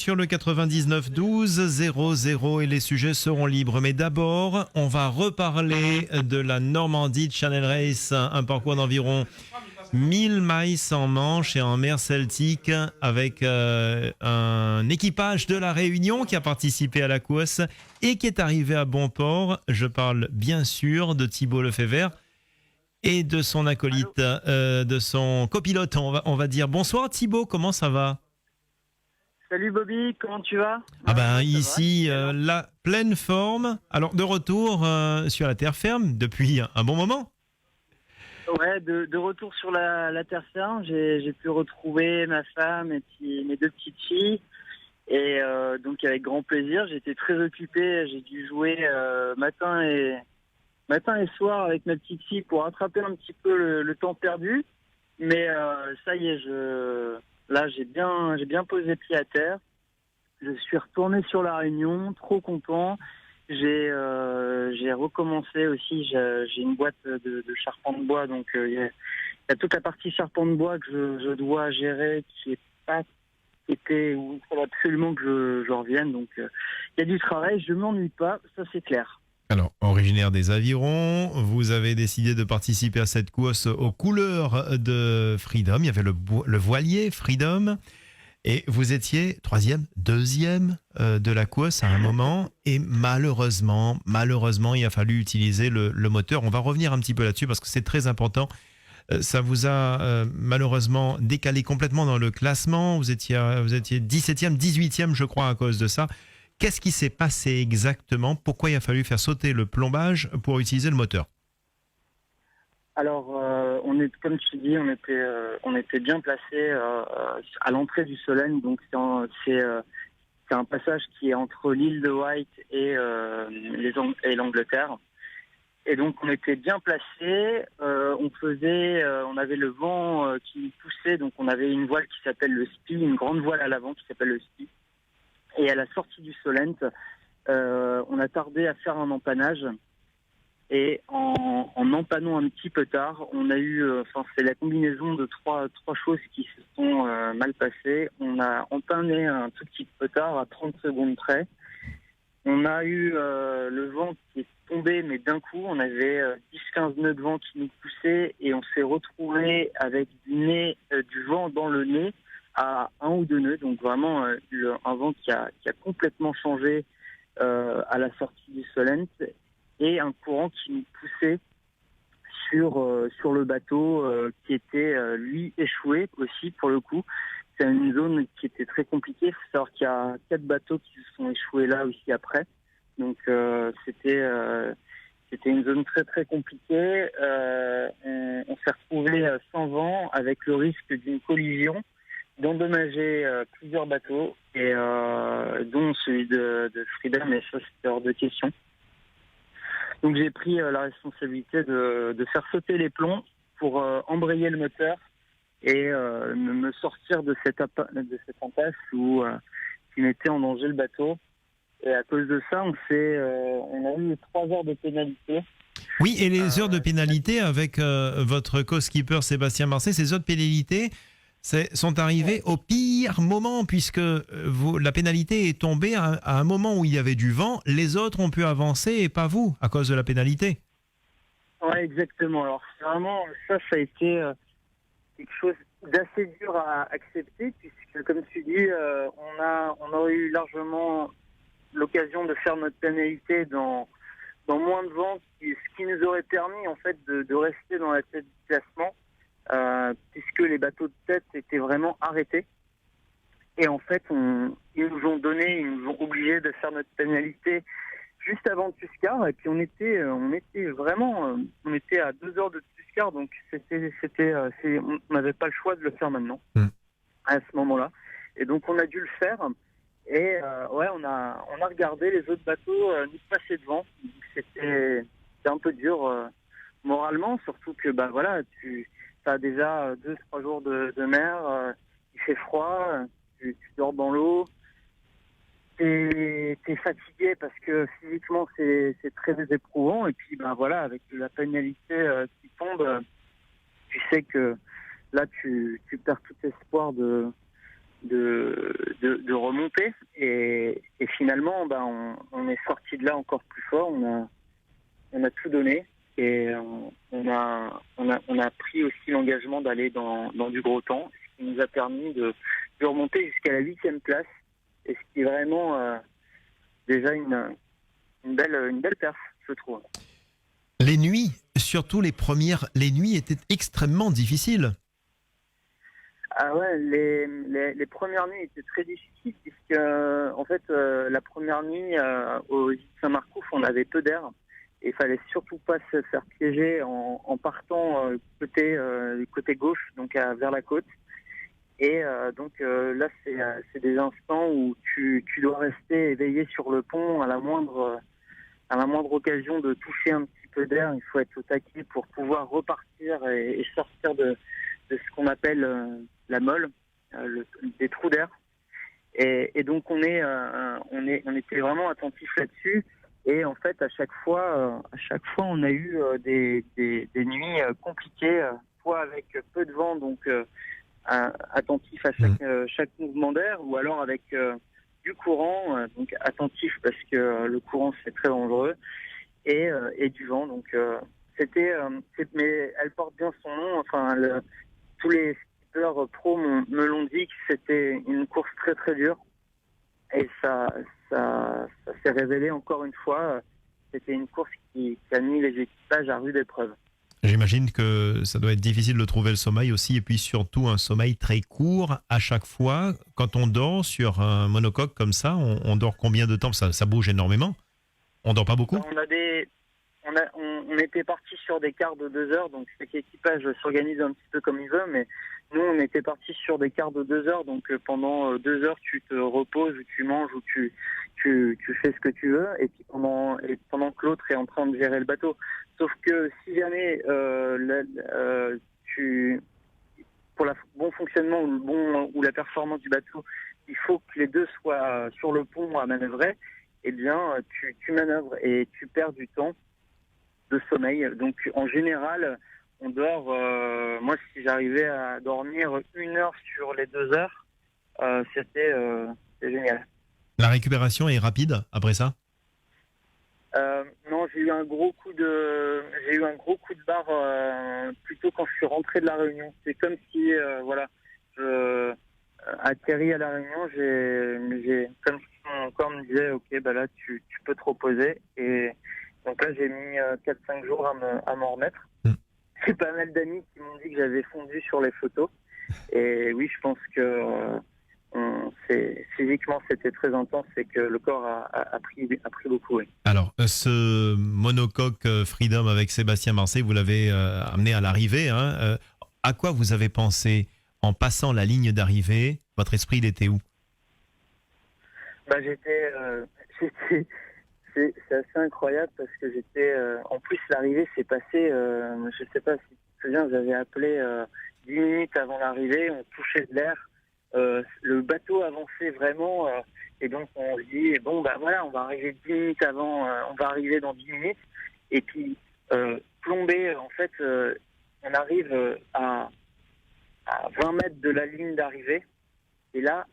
Sur le 99 12 00 et les sujets seront libres. Mais d'abord, on va reparler de la Normandie Channel Race, un parcours d'environ 1000 miles en Manche et en mer Celtique avec un équipage de la Réunion qui a participé à la course et qui est arrivé à bon port. Je parle bien sûr de Thibaut Lefebvre et de son acolyte, de son copilote, on va dire. Bonsoir Thibaut, comment ça va ? Salut Bobby, comment tu vas? Ah ben Ça ici, va. la pleine forme. Alors de retour sur la terre ferme depuis un bon moment. Ouais, de retour sur la terre ferme, j'ai pu retrouver ma femme et puis mes deux petites filles. Et donc avec grand plaisir, j'étais très occupé, j'ai dû jouer matin et soir avec ma petite fille pour rattraper un petit peu le temps perdu. Mais ça y est, là j'ai bien posé pied à terre. Je suis retourné sur la Réunion, trop content. J'ai recommencé aussi. J'ai une boîte de charpente de bois, donc il y a toute la partie charpente de bois que je dois gérer, qui est pas été où il faut absolument que je revienne. Donc il y a du travail. Je m'ennuie pas, ça c'est clair. Alors, originaire des Avirons, vous avez décidé de participer à cette course aux couleurs de Freedom. Il y avait le voilier Freedom. Et vous étiez deuxième de la course à un moment. Et malheureusement, il a fallu utiliser le moteur. On va revenir un petit peu là-dessus parce que c'est très important. Ça vous a malheureusement décalé complètement dans le classement. Vous étiez 17e, 18e, je crois, à cause de ça. Qu'est-ce qui s'est passé exactement ? Pourquoi il a fallu faire sauter le plombage pour utiliser le moteur ? Alors, comme tu dis, on était bien placé à l'entrée du Solent. Donc c'est un passage qui est entre l'île de Wight et l'Angleterre. Et donc on était bien placé. On avait le vent qui nous poussait. Donc on avait une voile qui s'appelle le SPI, une grande voile à l'avant qui s'appelle le SPI. Et à la sortie du Solent, on a tardé à faire un empannage. Et en empannant un petit peu tard, on a eu, c'est la combinaison de trois choses qui se sont mal passées. On a empanné un tout petit peu tard, à 30 secondes près. On a eu le vent qui est tombé, mais d'un coup, on avait 10-15 nœuds de vent qui nous poussaient et on s'est retrouvé avec du vent dans le nez à 1 ou 2 nœuds. Donc vraiment un vent qui a complètement changé à la sortie du Solent et un courant qui nous poussait sur le bateau qui était, lui, échoué aussi pour le coup. C'est une zone qui était très compliquée. Il faut savoir qu'il y a 4 bateaux qui se sont échoués là aussi après. Donc c'était une zone très très compliquée. On s'est retrouvé sans vent avec le risque d'une collision, d'endommager plusieurs bateaux, et dont celui de Freedom, mais ça c'était hors de question. Donc j'ai pris la responsabilité de faire sauter les plombs pour embrayer le moteur et me sortir de cette impasse qui mettait en danger le bateau. Et à cause de ça, on a eu 3 heures de pénalité. Oui, et les heures de pénalité avec votre co-skipper Sébastien Marseille, ces heures de pénalité sont arrivées au pire moment puisque la pénalité est tombée à un moment où il y avait du vent. Les autres ont pu avancer et pas vous, à cause de la pénalité. Ouais, exactement. Alors c'est vraiment, ça a été quelque chose d'assez dur à accepter puisque, comme tu dis, on aurait eu largement l'occasion de faire notre pénalité dans moins de vent, ce qui nous aurait permis en fait de rester dans la tête du classement, puisque les bateaux de tête étaient vraiment arrêtés. Et en fait, ils nous ont obligés de faire notre pénalité juste avant Tuscar. Et puis on était à 2 heures de Tuscar, donc on n'avait pas le choix de le faire maintenant, à ce moment-là. Et donc on a dû le faire. Et on a regardé les autres bateaux nous passer devant. C'était un peu dur moralement, surtout que tu as déjà 2-3 jours de mer, il fait froid, tu dors dans l'eau, t'es fatigué parce que physiquement c'est très éprouvant. Et puis avec la pénalité qui tombe, tu sais que là tu perds tout espoir de remonter. Et finalement, on est sorti de là encore plus fort. On a tout donné. Et on a pris aussi l'engagement d'aller dans du gros temps, ce qui nous a permis de remonter jusqu'à la 8e place. Et ce qui est vraiment déjà une belle perf, je trouve. Les nuits, surtout les nuits étaient extrêmement difficiles. Ah ouais, les premières nuits étaient très difficiles puisque en fait la première nuit au gîte Saint-Marcouf, on avait peu d'air et il fallait surtout pas se faire piéger en partant côté gauche, donc vers la côte. Et donc là c'est des instants où tu dois rester éveillé sur le pont à la moindre occasion de toucher un petit peu d'air. Il faut être au taquet pour pouvoir repartir et sortir de ce qu'on appelle la molle, des trous d'air. Et donc on était vraiment attentifs là-dessus. Et en fait, à chaque fois, on a eu des nuits compliquées, soit avec peu de vent, donc attentif à chaque mouvement d'air, ou alors avec du courant, donc attentif parce que le courant c'est très dangereux, et du vent. Donc mais elle porte bien son nom. Enfin, tous les skippers pro me l'ont dit que c'était une course très très dure. Et ça s'est révélé encore une fois. C'était une course qui a mis les équipages à rude épreuve. J'imagine que ça doit être difficile de trouver le sommeil aussi, et puis surtout un sommeil très court à chaque fois. Quand on dort sur un monocoque comme ça, on dort combien de temps ? Ça bouge énormément. On dort pas beaucoup ? On était parti sur des quarts de 2 heures, donc chaque équipage s'organise un petit peu comme il veut, mais nous on était parti sur des quarts de 2 heures, donc pendant 2 heures tu te reposes, ou tu manges, ou tu fais ce que tu veux, et puis pendant que l'autre est en train de gérer le bateau. Sauf que si jamais pour le bon fonctionnement ou la performance du bateau, il faut que les deux soient sur le pont à manœuvrer, eh bien tu manœuvres et tu perds du temps de sommeil. Donc en général, on dort, moi si j'arrivais à dormir 1 heure sur les 2 heures, c'était génial. La récupération est rapide après ça ? Non, j'ai eu un gros coup de barre plutôt quand je suis rentré de la Réunion. C'est comme si je atterri à la Réunion, j'ai comme si mon corps me disait ok, là tu peux te reposer. Et donc là j'ai mis 4-5 jours à m'en remettre. J'ai pas mal d'amis qui m'ont dit que j'avais fondu sur les photos. Et oui, je pense que physiquement c'était très intense et que le corps a pris beaucoup. Oui. Alors, ce monocoque Freedom avec Sébastien Marseille, vous l'avez amené à l'arrivée. À quoi vous avez pensé en passant la ligne d'arrivée ? Votre esprit, il était où ? C'est assez incroyable parce que en plus, l'arrivée s'est passée, je sais pas si tu te souviens, j'avais appelé 10 minutes avant l'arrivée, on touchait de l'air, le bateau avançait vraiment, et donc on se dit, on va arriver 10 minutes avant, on va arriver dans 10 minutes, et puis plomber, en fait, on arrive à 20 mètres de la ligne d'arrivée, et là,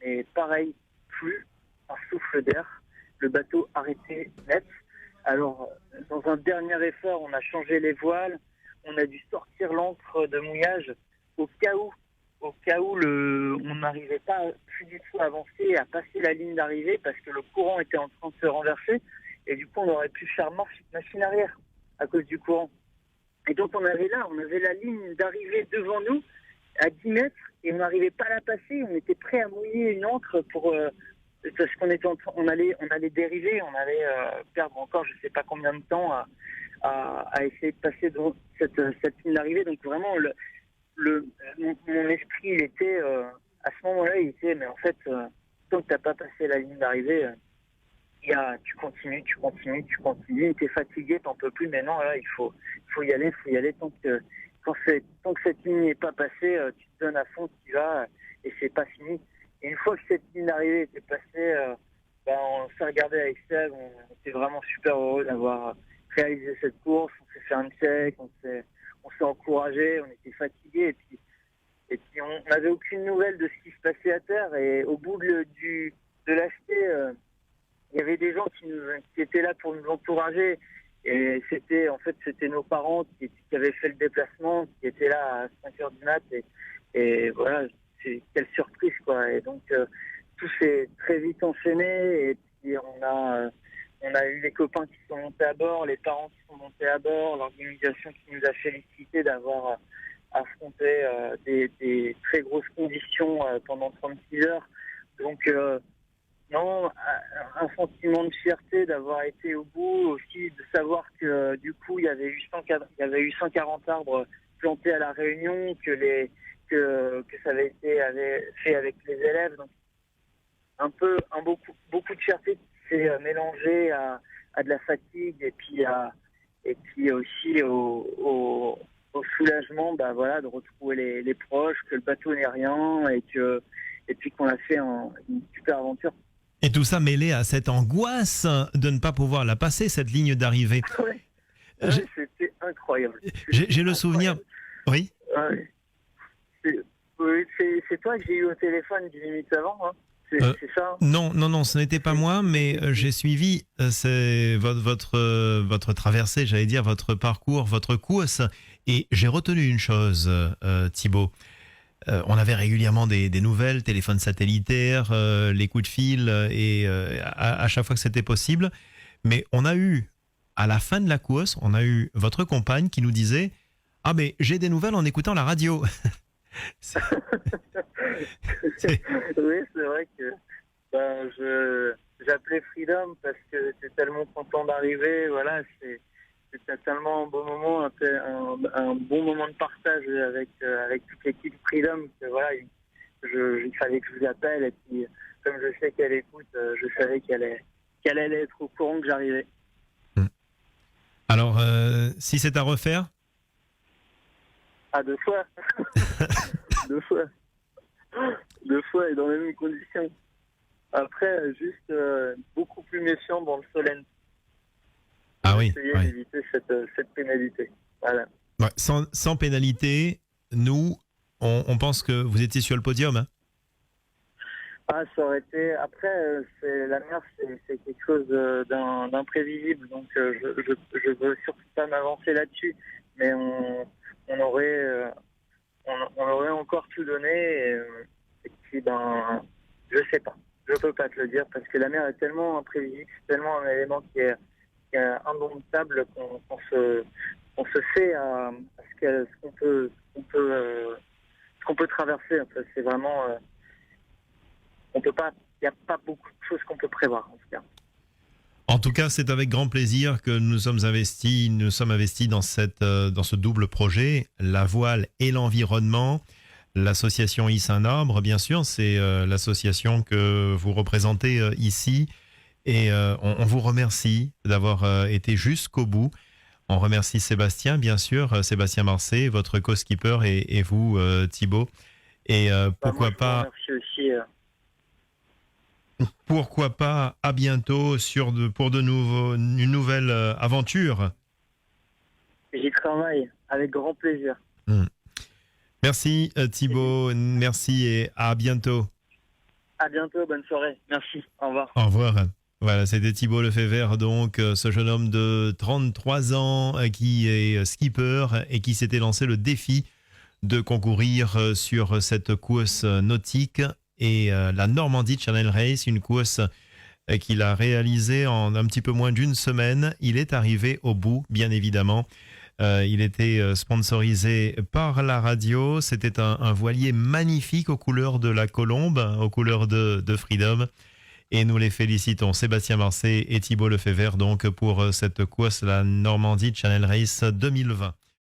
mais pareil, plus un souffle d'air. Le bateau arrêté net. Alors, dans un dernier effort, on a changé les voiles, on a dû sortir l'ancre de mouillage au cas où on n'arrivait pas plus du tout à avancer, à passer la ligne d'arrivée parce que le courant était en train de se renverser et du coup on aurait pu faire machine arrière à cause du courant. Et donc on avait la ligne d'arrivée devant nous à 10 mètres et on n'arrivait pas à la passer, on était prêt à mouiller une ancre parce qu'on allait dériver, on allait perdre encore je sais pas combien de temps à essayer de passer dans cette ligne d'arrivée. Donc vraiment mon esprit il était à ce moment-là il était mais en fait tant que t'as pas passé la ligne d'arrivée tu continues, t'es fatigué, t'en peux plus, mais non là il faut y aller tant que cette ligne n'est pas passée, tu te donnes à fond, tu y vas et c'est pas fini. Et une fois que cette ligne d'arrivée était passée, on s'est regardé avec Seb, on était vraiment super heureux d'avoir réalisé cette course, on s'est fait un check, on s'est encouragé, on était fatigués Et puis on n'avait aucune nouvelle de ce qui se passait à terre. Et au bout de l'acheter, il y avait des gens qui étaient là pour nous encourager. Et c'était nos parents qui avaient fait le déplacement, qui étaient là à 5 heures du mat. Et voilà, quelle surprise, quoi. Et donc tout s'est très vite enchaîné. Et puis on a eu les copains qui sont montés à bord, les parents qui sont montés à bord, l'organisation qui nous a félicité d'avoir affronté des très grosses conditions pendant 36 heures. Donc non, un sentiment de fierté d'avoir été au bout, aussi de savoir que du coup il y avait eu 140 arbres plantés à la Réunion, que ça avait été fait avec les élèves. Donc beaucoup de fierté qui s'est mélangé à de la fatigue et puis aussi au soulagement, voilà, de retrouver les proches, que le bateau n'est rien et puis qu'on a fait une super aventure. Et tout ça mêlé à cette angoisse de ne pas pouvoir la passer, cette ligne d'arrivée. Ouais, c'était incroyable. J'ai le souvenir. Oui. C'est toi que j'ai eu au téléphone 10 minutes avant, hein. C'est ça? Non, ce n'était pas moi, mais j'ai suivi votre traversée, j'allais dire, votre parcours, votre course, et j'ai retenu une chose, Thibaut. On avait régulièrement des nouvelles, téléphones satellitaires, les coups de fil, et à chaque fois que c'était possible. Mais on a eu, à la fin de la course, on a eu votre compagne qui nous disait « Ah, mais j'ai des nouvelles en écoutant la radio ». Oui, c'est vrai que j'appelais Freedom parce que j'étais tellement content d'arriver. Voilà, c'était tellement un beau moment, un bon moment de partage avec toute l'équipe Freedom que voilà, il fallait que je vous appelle. Et puis, comme je sais qu'elle écoute, je savais qu'elle allait être au courant que j'arrivais. Alors, si c'est à refaire? Ah, 2 fois. 2 fois. 2 fois et dans les mêmes conditions. Après, juste beaucoup plus méfiant dans le Solent. Ah oui. Essayer d'éviter cette pénalité. Voilà. Ouais, sans pénalité, nous, on pense que vous étiez sur le podium. Hein. Ah, ça aurait été. Après, la mer, c'est quelque chose d'imprévisible. Donc, je veux surtout pas m'avancer là-dessus. Mais on aurait encore tout donné. Et puis, je sais pas. Je peux pas te le dire parce que la mer est tellement imprévisible, c'est tellement un élément qui est indomptable qu'on se fait à ce qu'on peut traverser. Enfin, c'est vraiment, on peut pas. Il n'y a pas beaucoup de choses qu'on peut prévoir en tout cas. En tout cas, c'est avec grand plaisir que nous sommes investis dans ce double projet, la voile et l'environnement. L'association Hisse un arbre, bien sûr, c'est l'association que vous représentez ici. Et on vous remercie d'avoir été jusqu'au bout. On remercie Sébastien, bien sûr, Sébastien Marcet, votre co-skipper, et vous, Thibaut. Et pourquoi pas... Pourquoi pas à bientôt pour une nouvelle aventure. J'y travaille avec grand plaisir. Merci Thibaut, merci et à bientôt. À bientôt, bonne soirée. Merci, au revoir. Au revoir. Voilà, c'était Thibaut Lefebvre, donc ce jeune homme de 33 ans qui est skipper et qui s'était lancé le défi de concourir sur cette course nautique et la Normandie Channel Race, une course qu'il a réalisée en un petit peu moins d'une semaine. Il est arrivé au bout, bien évidemment. Il était sponsorisé par la radio. C'était un voilier magnifique aux couleurs de la colombe, aux couleurs de Freedom. Et nous les félicitons, Sébastien Marcet et Thibaut Lefebvre, donc pour cette course, la Normandie Channel Race 2020.